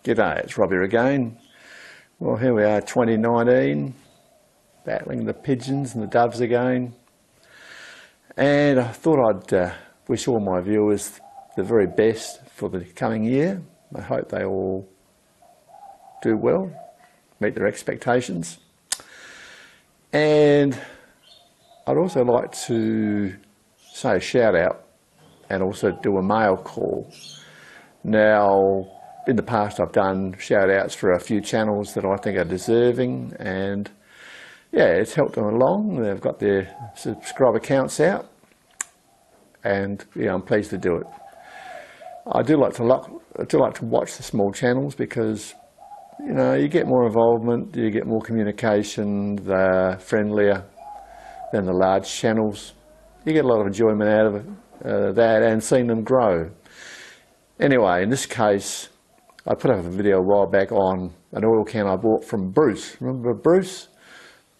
G'day, it's Robbie again. Well, here we are, 2019, battling the pigeons and the doves again. And I thought I'd wish all my viewers the very best for the coming year. I hope they all do well, meet their expectations. And I'd also like to say a shout out and also do a mail call. Now, in the past I've done shout outs for a few channels that I think are deserving, and yeah, it's helped them along. They've got their subscriber counts out, and yeah, I'm pleased to do it. I do like to watch the small channels because, you know, you get more involvement, you get more communication, they're friendlier than the large channels. You get a lot of enjoyment out of that and seeing them grow. Anyway, in this case, I put up a video a while back on an oil can I bought from Bruce. Remember Bruce?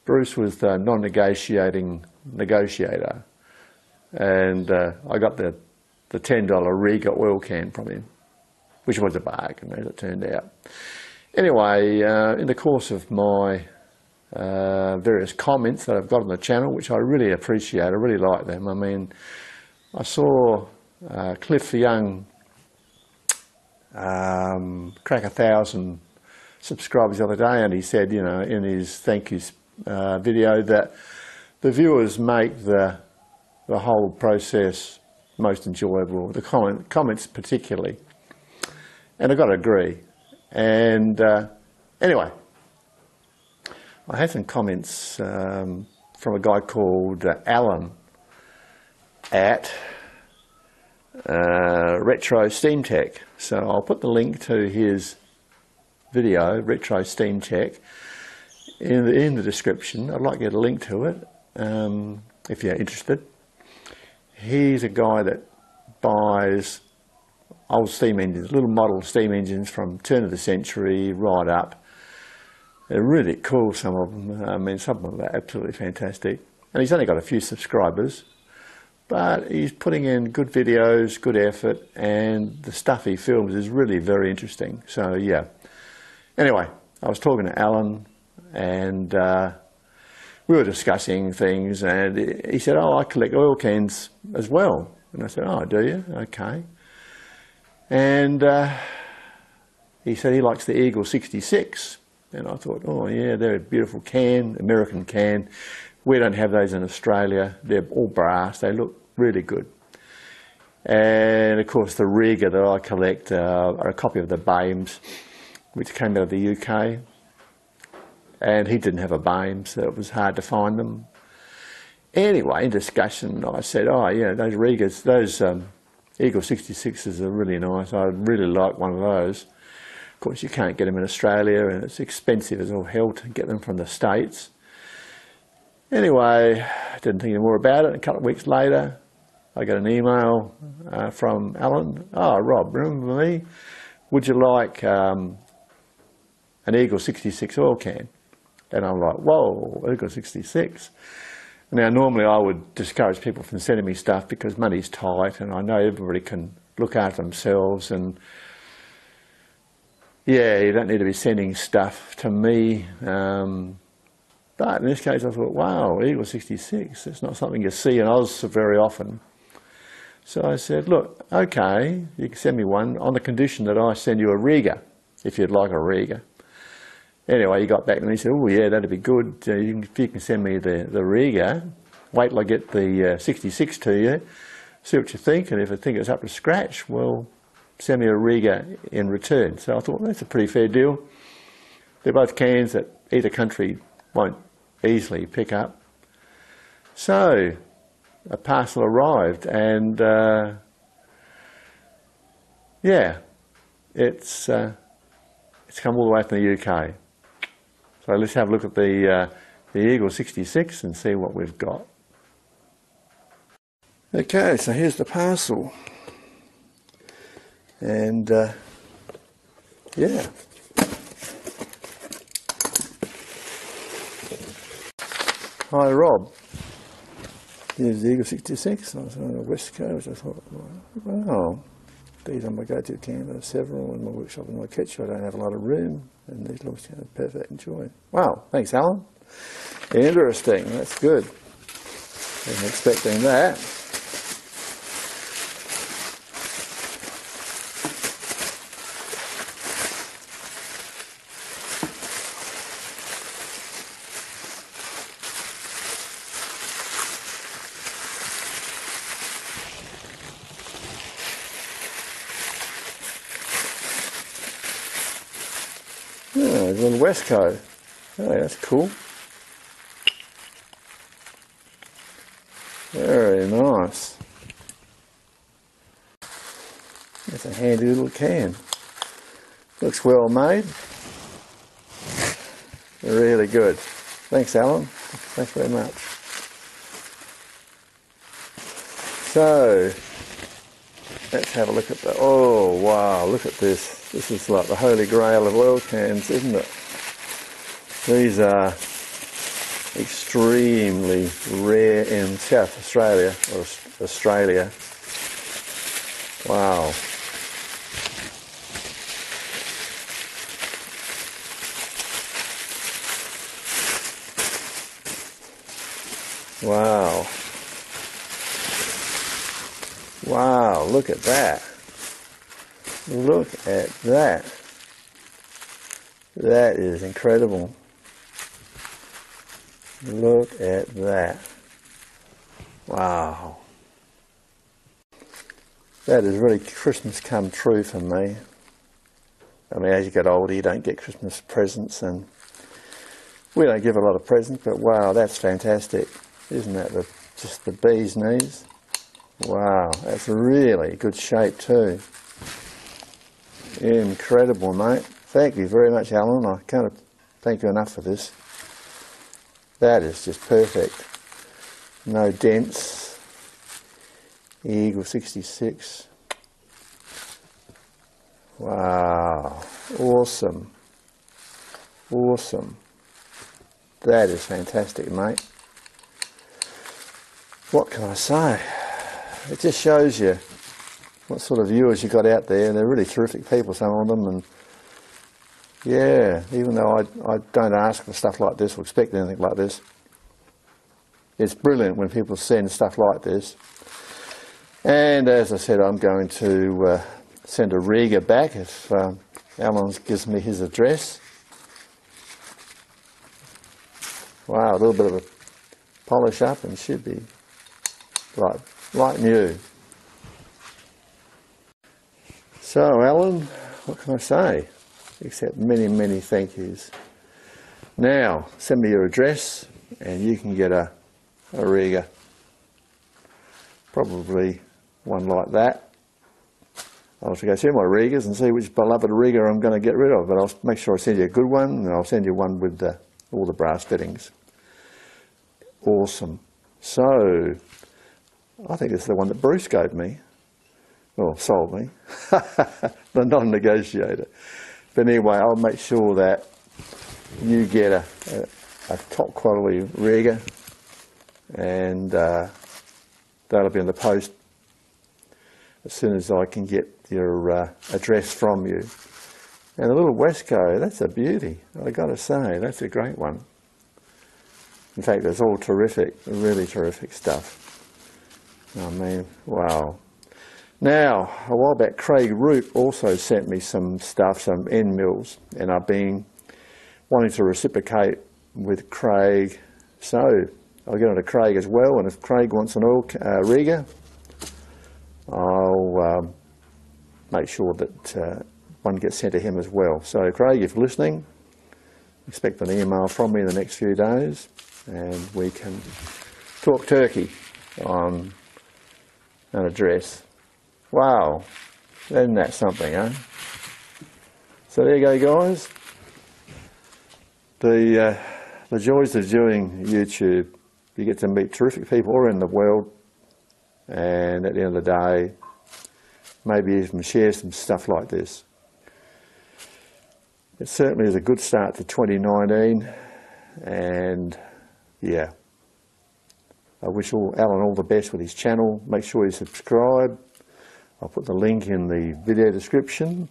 Bruce was the non-negotiating negotiator. And I got the $10 Riga oil can from him, which was a bargain as it turned out. Anyway, in the course of my various comments that I've got on the channel, which I really appreciate, I really like them. I mean, I saw Cliff Young crack 1,000 subscribers the other day, and he said, you know, in his thank yous video, that the viewers make the whole process most enjoyable, the comments particularly, and I've got to agree. And anyway, I had some comments from a guy called Alan at Retro Steam Tech. So I'll put the link to his video, Retro Steam Tech, in the description. I'd like you to link to it if you're interested. He's a guy that buys old steam engines, little model steam engines from turn of the century right up. They're really cool, some of them. I mean, some of them are absolutely fantastic. And he's only got a few subscribers, but he's putting in good videos, good effort, and the stuff he films is really very interesting. So yeah. Anyway, I was talking to Alan, and we were discussing things, and he said, oh, I collect oil cans as well. And I said, oh, do you? Okay. And he said he likes the Eagle 66. And I thought, oh yeah, they're a beautiful can, American can. We don't have those in Australia. They're all brass. They look really good. And of course the Riga that I collect are a copy of the BAMES, which came out of the UK. And he didn't have a BAMES, so it was hard to find them. Anyway, in discussion, I said, oh yeah, those Rigas, those Eagle 66s are really nice. I'd really like one of those. Of course, you can't get them in Australia, and it's expensive as all hell to get them from the States. Anyway, I didn't think any more about it. A couple of weeks later, I got an email from Alan. Oh, Rob, remember me? Would you like an Eagle 66 oil can? And I'm like, whoa, Eagle 66. Now, normally I would discourage people from sending me stuff because money's tight, and I know everybody can look after themselves, and yeah, you don't need to be sending stuff to me. But in this case I thought, wow, Eagle 66, it's not something you see in Oz very often. So I said, look, okay, you can send me one on the condition that I send you a Riga, if you'd like a Riga. Anyway, he got back and he said, oh yeah, that'd be good. If you can send me the Riga, wait till I get the 66 to you, see what you think, and if I think it's up to scratch, well, send me a Riga in return. So I thought, well, that's a pretty fair deal. They're both cans that either country won't easily pick up. So a parcel arrived, and yeah, it's come all the way from the UK. So let's have a look at the Eagle 66 and see what we've got. Okay, so here's the parcel. And yeah, hi Rob, here's the Eagle 66. I was on the West Coast. I thought, wow, These on my go-to camera, several in my workshop in my kitchen. I don't have a lot of room, and these look perfect. Enjoy. Wow, thanks, Alan. Interesting. That's good. Wasn't expecting that. Oh, it's on Westco. Oh, that's cool. Very nice. That's a handy little can. Looks well made. Really good. Thanks, Alan. Thanks very much. So, let's have a look at the, oh wow, look at this. This is like the holy grail of oil cans, isn't it? These are extremely rare in South Australia, or Australia. Wow. Wow. Wow, look at that. Look at that. That is incredible. Look at that. Wow. That is really Christmas come true for me. I mean, as you get older, you don't get Christmas presents, and we don't give a lot of presents, but wow, that's fantastic. Isn't that just the bee's knees? Wow, that's really good shape too. Incredible, mate. Thank you very much, Alan. I can't thank you enough for this. That is just perfect. No dents. Eagle 66. Wow. Awesome. Awesome. That is fantastic, mate. What can I say? It just shows you what sort of viewers you got out there. They're really terrific people, some of them, and yeah, even though I don't ask for stuff like this or expect anything like this, it's brilliant when people send stuff like this. And as I said, I'm going to send a Riga back if Alan gives me his address. Wow, a little bit of a polish up and should be like new. So Alan, what can I say? Except many, many thank yous. Now, send me your address and you can get a Riga. Probably one like that. I'll have to go through my Rigas and see which beloved Riga I'm going to get rid of, but I'll make sure I send you a good one, and I'll send you one with all the brass fittings. Awesome. So, I think it's the one that Bruce gave me. Well, sold me. The non-negotiator. But anyway, I'll make sure that you get a top quality Riga, and that'll be in the post as soon as I can get your address from you. And a little Westco, that's a beauty. I've got to say, that's a great one. In fact, it's all terrific, really terrific stuff. I mean, wow. Now, a while back, Craig Root also sent me some stuff, some end mills, and I've been wanting to reciprocate with Craig, so I'll get on to Craig as well, and if Craig wants an oil Riga, I'll make sure that one gets sent to him as well. So Craig, if you're listening, expect an email from me in the next few days, and we can talk turkey on an address. Wow, isn't that something, eh? So there you go, guys. The joys of doing YouTube, you get to meet terrific people all around the world, and at the end of the day, maybe even share some stuff like this. It certainly is a good start to 2019, and yeah, I wish Alan all the best with his channel. Make sure you subscribe, I'll put the link in the video description.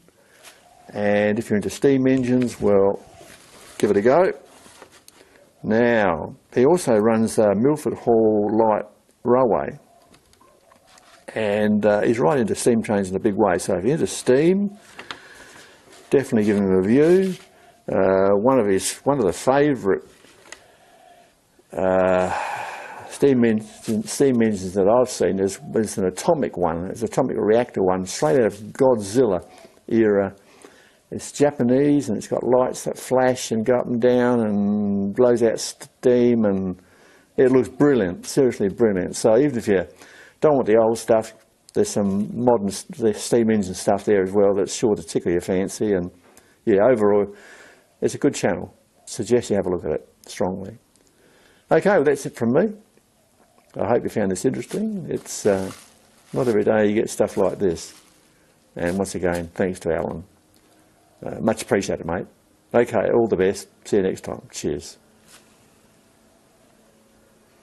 And if you're into steam engines, well, give it a go. Now, he also runs Milford Hall Light Railway. And he's right into steam trains in a big way. So if you're into steam, definitely give him a view. One of the favourite steam engines that I've seen is an atomic one. It's an atomic reactor one, straight out of Godzilla era. It's Japanese and it's got lights that flash and go up and down and blows out steam, and it looks brilliant, seriously brilliant. So even if you don't want the old stuff, there's some modern steam engine stuff there as well that's sure to tickle your fancy. And yeah, overall, it's a good channel. Suggest you have a look at it strongly. Okay, well that's it from me. I hope you found this interesting. It's not every day you get stuff like this. And once again, thanks to Alan. Much appreciated, mate. Okay, all the best. See you next time. Cheers.